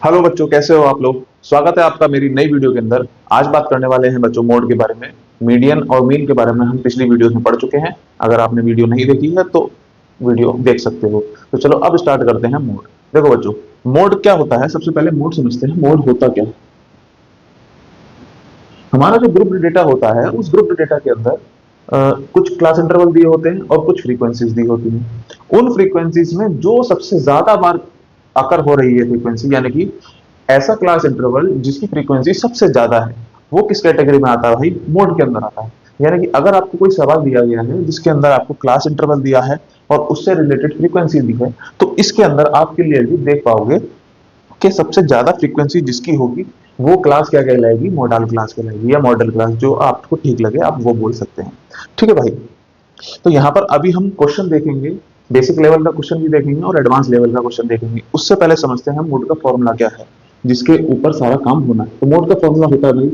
Hello बच्चों, कैसे हो आप लोग। स्वागत है आपका मेरी नई वीडियो के अंदर। आज बात करने वाले हैं बच्चों मोड के बारे में। मीडियन और मीन के बारे में हम पिछली वीडियोस में पढ़ चुके हैं। अगर आपने वीडियो नहीं देखी है तो वीडियो देख सकते हो। तो चलो अब स्टार्ट करते हैं मोड। देखो बच्चों, मोड क्या होता है। सबसे पहले मोड समझते हैं, मोड होता क्या है। हमारा जो ग्रुप डेटा होता है उस ग्रुप डेटा के अंदर कुछ क्लास इंटरवल दिए होते हैं और कुछ फ्रीक्वेंसीज दी होती हैं। उन फ्रीक्वेंसीज में जो सबसे ज्यादा बार अकर हो रही है फ्रीक्वेंसी, यानी कि ऐसा क्लास इंटरवल जिसकी फ्रीक्वेंसी सबसे ज्यादा है, वो किस कैटेगरी में आता है भाई? मोड के अंदर आता है। यानी कि अगर आपको कोई सवाल दिया गया है जिसके अंदर आपको क्लास इंटरवल दिया है और उससे रिलेटेड फ्रीक्वेंसी दी है, तो इसके अंदर आप क्लियरली देख पाओगे कि सबसे ज्यादा फ्रीक्वेंसी जिसकी होगी वो क्लास क्या कहलाएगी? मॉडल क्लास कहलाएगी, या मॉडल क्लास, जो आपको ठीक लगे आप वो बोल सकते हैं। ठीक है भाई। तो यहाँ पर अभी हम क्वेश्चन देखेंगे। बेसिक लेवल का क्वेश्चन भी देखेंगे और एडवांस लेवल का क्वेश्चन देखेंगे। उससे पहले समझते हैं मोड का फॉर्मूला क्या है जिसके ऊपर सारा काम होना है। तो मोड का फॉर्मूला होता है भाई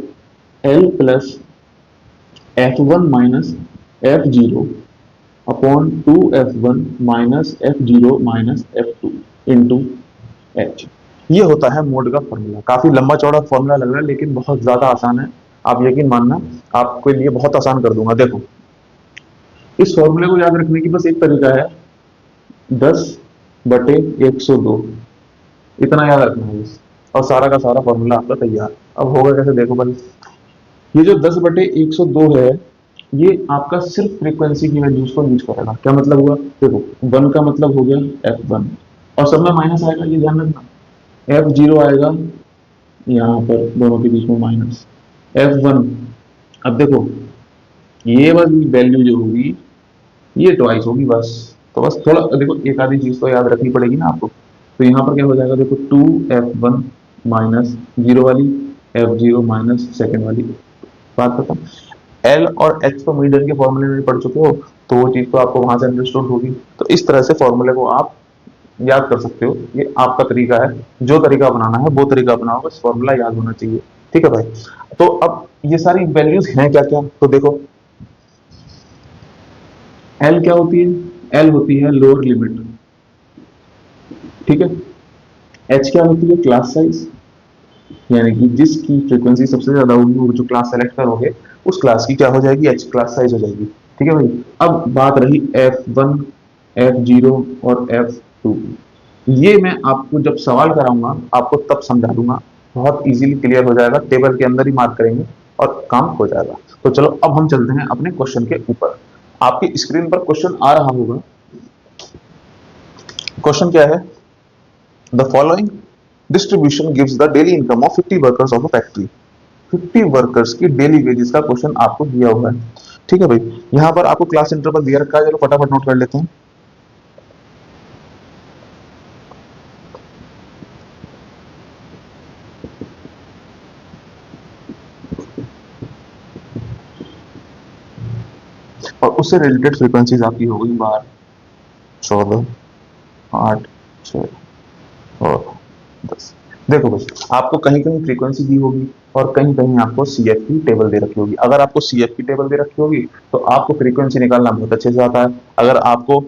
L plus F one minus F zero upon two F one minus F zero minus F two into H. ये होता है मोड का फॉर्मूला। काफी लंबा चौड़ा फॉर्मूला लग रहा है लेकिन बहुत ज्यादा आसान है। आप यकीन मानना, आपके लिए बहुत आसान कर दूंगा। देखो, इस फॉर्मूले को याद रखने की बस एक तरीका है, 10/102। इतना याद रखना है बस, और सारा का सारा फॉर्मूला आपका तैयार। अब होगा कैसे, देखो भाई। ये जो 10/102 है, ये आपका सिर्फ फ्रीक्वेंसी की वैल्यूज को यूज करेगा। क्या मतलब हुआ? देखो, वन का मतलब हो गया F1, और सब में माइनस आएगा, ये ध्यान रखना। F0 आएगा यहाँ पर, दोनों के बीच में माइनस F1। अब देखो, ये वाली वैल्यू जो होगी ये ट्वाइस होगी बस। तो बस थोड़ा देखो, एक आधी चीज तो याद रखनी पड़ेगी ना आपको। तो यहाँ पर क्या हो जाएगा, देखो, 2F1 माइनस जीरो वाली, F0 माइनस सेकेंड वाली। बात खत्म। एल और एच तो मीडियन के फॉर्मूले में पढ़ चुके हो, तो वो चीज तो आपको वहां से अंडरस्टूड होगी। तो इस तरह से फॉर्मूले को आप याद कर सकते हो। ये आपका तरीका है, जो तरीका अपनाना है वो तरीका अपनाओ, बस फॉर्मूला याद होना चाहिए। ठीक है भाई। तो अब ये सारी वैल्यूज हैं क्या क्या, तो देखो, एल क्या होती है? एल होती है लोअर लिमिट। ठीक है। एच क्या होती है? Class size. यानी कि जिसकी फ्रीक्वेंसी सबसे ज्यादा होगी, वो जो क्लास सेलेक्ट करोगे उस क्लास की क्या हो जाएगी? एच क्लास साइज हो जाएगी। ठीक है भाई। अब बात रही F1, F0 और F2। ये मैं आपको जब सवाल कराऊंगा आपको तब समझा दूंगा। बहुत इजीली क्लियर हो जाएगा, टेबल के अंदर ही मार्क करेंगे और काम हो जाएगा। तो चलो अब हम चलते हैं अपने क्वेश्चन के ऊपर। आपकी स्क्रीन पर क्वेश्चन आ रहा होगा। क्वेश्चन क्या है? The following distribution gives the daily income of 50 workers of a factory. 50 workers की डेली वेजेस का क्वेश्चन आपको दिया हुआ है। ठीक है भाई। यहां पर आपको क्लास इंटरवल दिया रखा है, चलो फटाफट नोट कर लेते हैं। और उससे रिलेटेड फ्रीक्वेंसीज आपकी हो गई 12, 14, 8, 6 और 10। देखो भाई, आपको कहीं कहीं फ्रीक्वेंसी दी होगी और कहीं कहीं आपको सीएफ की टेबल दे रखी होगी। अगर आपको सीएफ की टेबल दे रखी होगी तो आपको फ्रीक्वेंसी निकालना बहुत अच्छे से आता है। अगर आपको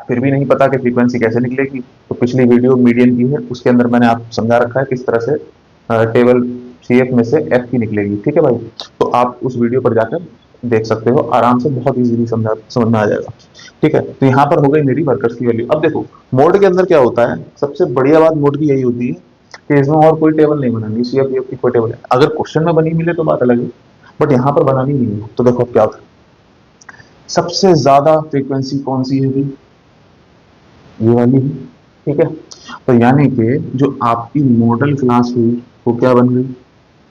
फिर भी नहीं पता कि फ्रीक्वेंसी कैसे निकलेगी, तो पिछली वीडियो मीडियन की है, उसके अंदर मैंने आपको समझा रखा है किस तरह से टेबल सीएफ में से एफ की निकलेगी। ठीक है भाई। तो आप उस वीडियो पर जाकर देख सकते हो आराम से, बहुत इजीली समझ में आ जाएगा। ठीक है। तो यहाँ पर हो गई मेरी वर्कर्स की वैल्यू। अब देखो, मोड के अंदर क्या होता है, सबसे बढ़िया बात मोड की यही होती है कि इसमें और कोई टेबल नहीं बनानी, सीएफ की कोई टेबल है। अगर क्वेश्चन में बनी मिले तो बात अलग है, बट यहाँ पर बनानी नहीं है। तो देखो क्या होता है, सबसे ज्यादा फ्रीक्वेंसी कौन सी है भाई? ये वाली है। ठीक है। तो यानी कि जो आपकी मॉडल क्लास हुई वो क्या बन गई?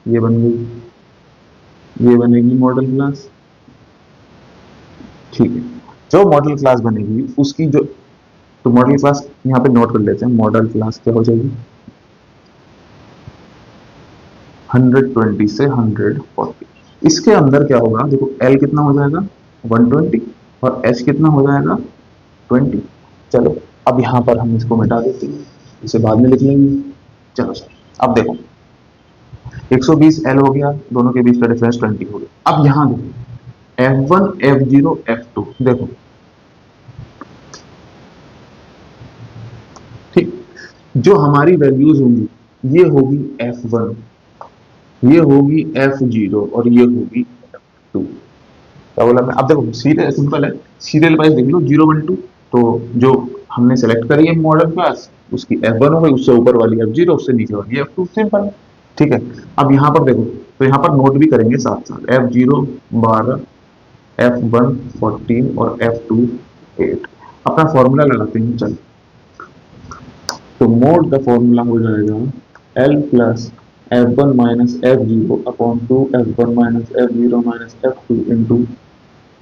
ये बन गई, ये बनेगी मॉडल क्लास। ठीक है। जो मॉडल क्लास बनेगी उसकी जो, तो मॉडल क्लास यहाँ पे नोट कर लेते हैं। मॉडल क्लास क्या हो जाएगी? 120 से 140। इसके अंदर क्या होगा, देखो, एल कितना हो जाएगा? 120, और एच कितना हो जाएगा? 20। चलो, अब यहाँ पर हम इसको मिटा देते हैं, इसे बाद में लिख लेंगे। चलो सर, अब देखो, 120 एल हो गया, दोनों के बीच का डिफरेंस 20 हो गया। अब यहां देखो, F1, F0, F2, देखो, ठीक, जो हमारी वैल्यूज होंगी ये होगी F1, ये होगी F0 और ये होगी F2। क्या बोला मैं? अब देखो सीरियल सिंपल है, सीरियल वाइज देख लो 0 1 2। तो जो हमने सेलेक्ट करी है मॉडल क्लास, उसकी F1 हो गई, उससे ऊपर वाली F0, उससे नीचे वाली F2, सिंपल है। ठीक है। अब यहाँ पर देखो, तो यहाँ पर नोट भी करेंगे साथ साथ, F0 12, F1 14 और F2 8। अपना फॉर्मूला लगाते हैं, चल। तो मोड का फॉर्मूला हो जाएगा L plus F1 minus F0 upon 2 F1 minus F0 minus F2 into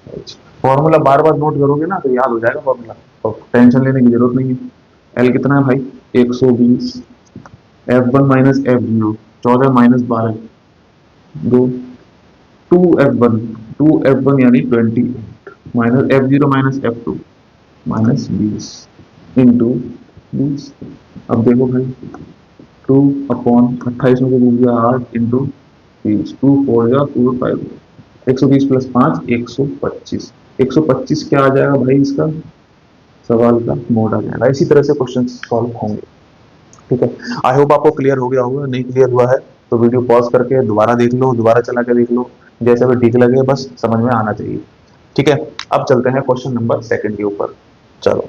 H. Formula बार बार नोट करोगे ना तो याद हो जाएगा फॉर्मूला, तो टेंशन लेने की जरूरत नहीं है। L कितना है भाई? 120, F1 minus F0 14 minus 12 2, 2F1, 2F1 यानी 28 minus F0 minus F2 minus 20 into 20। अब देखो भाई, 2/28 में से दे दिया 8 इंटू 30, 2 4 या 2 5, 120 प्लस 5 125। 125 क्या आ जाएगा भाई? इसका सवाल का मोड आ जाएगा। इसी तरह से क्वेश्चन सॉल्व होंगे। ठीक है। आई होप आपको क्लियर हो गया होगा। नहीं क्लियर हुआ है तो वीडियो पॉज करके दोबारा देख लो, दोबारा चला के देख लो, जैसा भी ठीक लगे, बस समझ में आना चाहिए। ठीक है। अब चलते हैं क्वेश्चन नंबर 2 के ऊपर। चलो।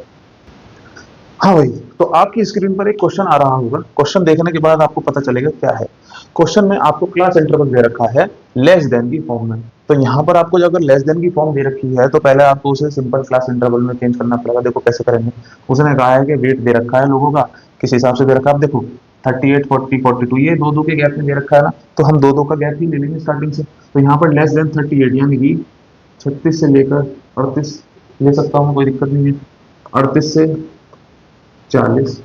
हाँ भाई, तो आपकी स्क्रीन पर एक क्वेश्चन आ रहा होगा। क्वेश्चन देखने के बाद आपको पता चलेगा क्या है। क्वेश्चन में आपको क्लास इंटरवल दे रखा है लेस देन की फॉर्म में। तो यहाँ पर आपको अगर लेस देन की फॉर्म दे रखी है तो पहले आपको उसे सिंपल क्लास इंटरवल में चेंज करना पड़ेगा। देखो कैसे करेंगे। उसने कहा है कि वेट दे रखा है लोगों का, किस हिसाब से दे रखा है आप देखो, 38 40 42, ये दो दो के गैप में दे रखा है ना, तो हम दो दो का गैप ही ले लेंगे स्टार्टिंग से। तो यहाँ पर लेस देन 38 यानी कि 36 से लेकर 38 ले सकता हूँ, कोई दिक्कत नहीं है। 38 से 40,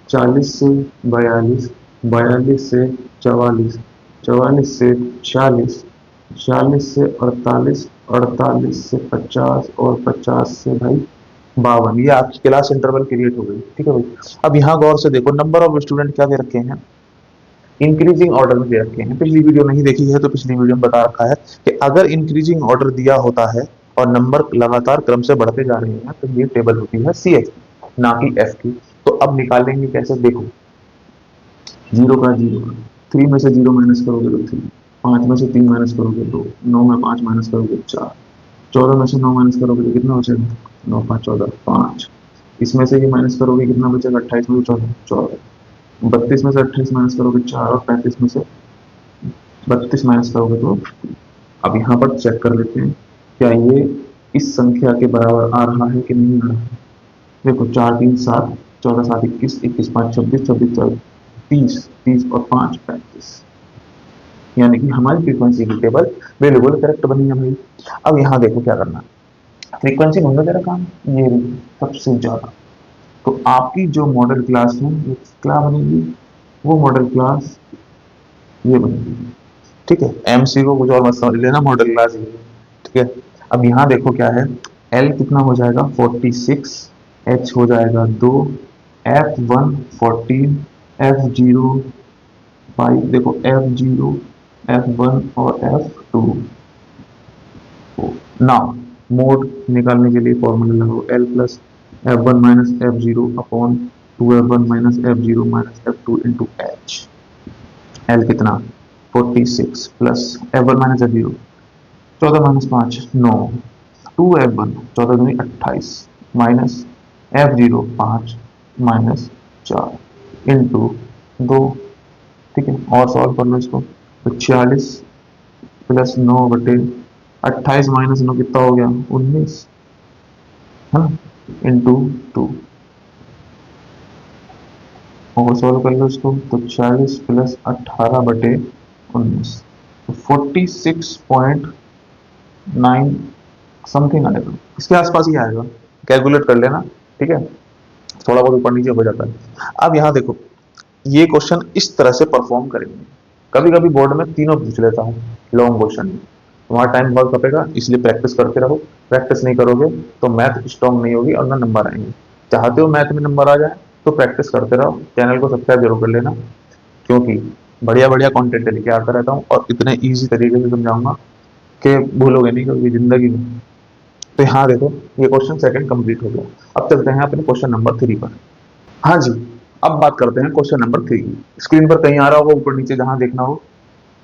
40 से 42, 42 से 44, 44 से 46, 46 से 48, 48 से 50 और 50 से भाई 52। ये आपकी क्लास इंटरवल क्रिएट हो गई। ठीक है भाई। अब यहाँ गौर से देखो, नंबर ऑफ स्टूडेंट क्या दे रखे हैं? इंक्रीजिंग ऑर्डर में दे रखे हैं। पिछली वीडियो नहीं देखी है तो पिछली वीडियो में बता रखा है कि अगर इंक्रीजिंग ऑर्डर दिया होता है और नंबर लगातार क्रम से बढ़ते जा रहे हैं तो ये टेबल होती है सी एच, ना कि एफ की। तो अब निकालेंगे कैसे? देखो, 0 का 0, 3 में से 0 माइनस करोगे तो 3, 5 में से 3 माइनस करोगे 2, 9 में 5 माइनस करोगे 4, 14 में से 9 माइनस करोगे तो कितना बचेगा? 9 5 14 5। इसमें से ये माइनस करोगे कितना बचेगा? 28 में से 14 14, 32 में से 28 माइनस करोगे 4 और 35 में से 32 माइनस करोगे तो। अब यहाँ पर चेक कर लेते हैं क्या ये इस संख्या के बराबर आ रहा है कि नहीं आ रहा है। देखो 4 3 7, 14 7 21, 21 5 26, 26 4 30, 30 और 5 35, यानी कि हमारी फ्रीक्वेंसी की टेबल बिल्कुल करेक्ट बनी है भाई। अब यहाँ देखो क्या करना है। फ्रीक्वेंसी ढूंढो तेरा काम, ये रही सबसे ज्यादा। तो आपकी जो मॉडल क्लास है वो क्या बनेगी? वो मॉडल क्लास ये बनेगी। ठीक है। एमसी को कुछ और मत समझ लेना, मॉडल क्लास ये है। ठीक है। अब यहाँ देखो क्या है, एल कितना हो जाएगा? 46, एच हो जाएगा 2, F1 14, F0 5, देखो F0, F1 और F2। नाउ मोड निकालने के लिए फॉर्मूला लगाओ, L plus F1 minus F0 upon 2F1 minus F0 minus F2 into H. L कितना? 46 plus F1 minus F0, 14 minus 5 9, 2F1 14 दूनी 28 माइनस F0 5 माइनस 4 इंटू 2। ठीक है। और सॉल्व कर लो इसको। तो 46 प्लस 9 बटे 28 माइनस 9 कितना हो गया? 19, है ना, इंटू 2। और सॉल्व कर लो इसको। तो 40 प्लस 18 बटे 19, तो 46.9 समथिंग आएगा, इसके आसपास ही आएगा। कैलकुलेट कर लेना। ठीक है। थोड़ा बहुत ऊपर नीचे हो जाता है। अब यहाँ देखो, ये क्वेश्चन इस तरह से परफॉर्म करेंगे। कभी कभी बोर्ड में तीनों पूछ लेता हूँ लॉन्ग क्वेश्चन में, तुम्हारा टाइम बहुत कपेगा, इसलिए प्रैक्टिस करते रहो। प्रैक्टिस नहीं करोगे तो मैथ स्ट्रांग नहीं होगी और ना नंबर आएंगे। चाहते हो मैथ में नंबर आ जाए तो प्रैक्टिस करते रहो। चैनल को सब्सक्राइब जरूर कर लेना, क्योंकि बढ़िया बढ़िया कंटेंट लेके आता रहता हूँ और इतने ईजी तरीके से समझाऊंगा कि भूलोगे नहीं कभी जिंदगी में। तो यहाँ देखो, ये क्वेश्चन सेकंड कंप्लीट हो गया। अब चलते हैं अपने क्वेश्चन नंबर 3 पर। हाँ जी, अब बात करते हैं क्वेश्चन नंबर 3 की। स्क्रीन पर कहीं आ रहा होगा, ऊपर नीचे जहां देखना हो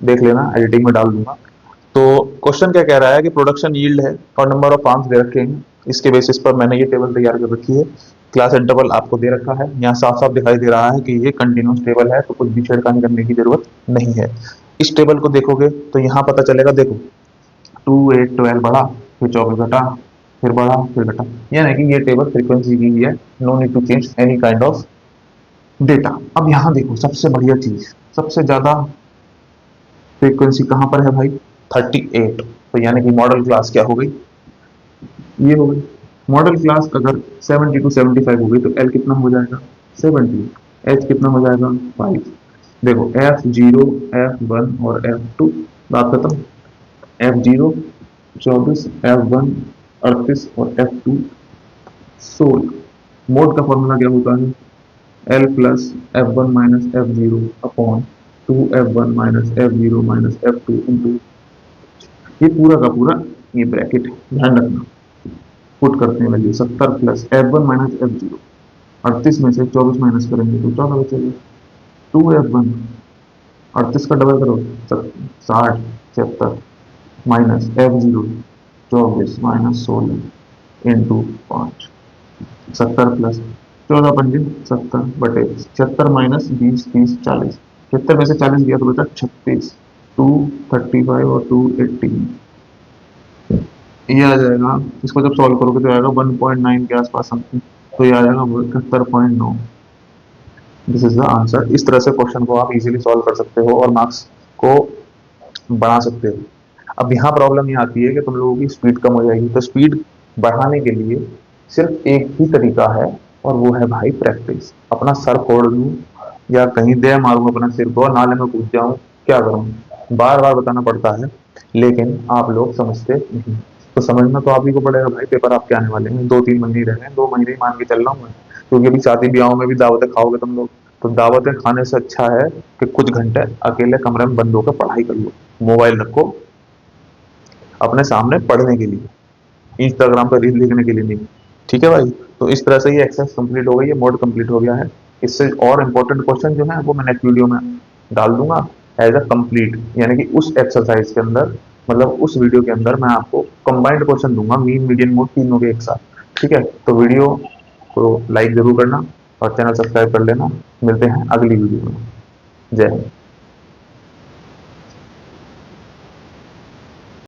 देख लेना, एडिटिंग में डाल दूंगा। तो क्वेश्चन क्या कह रहा है कि प्रोडक्शन यील्ड है और नंबर ऑफ आर्म्स दे रखे हैं। इसके बेसिस पर मैंने ये टेबल तैयार कर रखी है। क्लास इंटरवल आपको दे रखा है, यहाँ साफ साफ दिखाई दे रहा है कि ये कंटिन्यूस टेबल है, तो कुछ भी छेड़खानी करने की जरूरत नहीं है। इस टेबल को देखोगे तो यहाँ पता चलेगा, देखो 2 8 12 बढ़ा, फिर 24 घटा, फिर बढ़ा, फिर घटा, यानी कि ये टेबल फ्रीक्वेंसी की है। No need to change any kind of data. अब यहाँ देखो सबसे बढ़िया चीज, सबसे ज्यादा फ्रीक्वेंसी कहां पर है भाई? 38। तो यानी कि मॉडल क्लास क्या हो गई? ये हो गई। मॉडल क्लास अगर 70 टू 75 हो गई तो एल कितना हो जाएगा? 70। एच कितना हो जाएगा? 5। देखो F0, F1 और F2, बात खत्म। F0 24, F1 38 और F2 16। मोड का फॉर्मूला क्या होता है? L plus F1 minus F0 upon 2F1 minus F0 minus F2 into, ये पूरा का पूरा ये ब्रैकेट है, ध्यान रखना। पुट करते हैं value 70 plus F1 minus F0, 38 में से 24 माइनस करेंगे तो 14 बचेगा। 2F1, 38 का डबल करो 60 76 minus F0 24 minus 16 into 5, 70 plus 14 पंजे 70 बटे 76 माइनस 20 30 40, 76 में से 40 गया तो बचा 36। 235 और 218, ये आ जाएगा। इसको जब सॉल्व करोगे तो आएगा 1.9 के आसपास समथिंग, तो ये आ जाएगा 71.9। This is the answer. इस तरह से क्वेश्चन को आप इजीली सॉल्व कर सकते हो और मार्क्स को बढ़ा सकते हो। अब यहाँ प्रॉब्लम ये आती है कि तुम लोगों की स्पीड कम हो जाएगी, तो स्पीड बढ़ाने के लिए सिर्फ एक ही तरीका है और वो है भाई प्रैक्टिस। अपना सर फोड़ लूं या कहीं दे मारूं अपना सिर को, नाले में कूद जाऊं, क्या करूं? बार बार बताना पड़ता है, लेकिन आप लोग समझते नहीं। तो समझना तो आप ही को पड़ेगा भाई। पेपर आपके आने वाले हैं, 2-3 महीने ही रह गए, 2 महीने ही मान के चल रहा हूँ मैं। क्योंकि अभी शादी ब्याहों में भी दावतें खाओगे तुम लोग, तो दावतें खाने से अच्छा है कि कुछ घंटे अकेले कमरे में बंद होकर पढ़ाई कर लो। मोबाइल रखो अपने सामने पढ़ने के लिए, इंस्टाग्राम पर रील देखने के लिए नहीं। ठीक है भाई? तो इस तरह से ये एक्सरसाइज कंप्लीट हो गई है, मोड कंप्लीट हो गया है। इससे और इम्पोर्टेंट क्वेश्चन जो है वो मैं नेक्स्ट वीडियो में डाल दूंगा एज अ कंप्लीट, यानी कि उस एक्सरसाइज के अंदर, मतलब उस वीडियो के अंदर मैं आपको कंबाइंड क्वेश्चन दूंगा, मीन मीडियन मोड तीनों के एक साथ। ठीक है? तो वीडियो को लाइक जरूर करना और चैनल सब्सक्राइब कर लेना। मिलते हैं अगली वीडियो में। जय हिंद।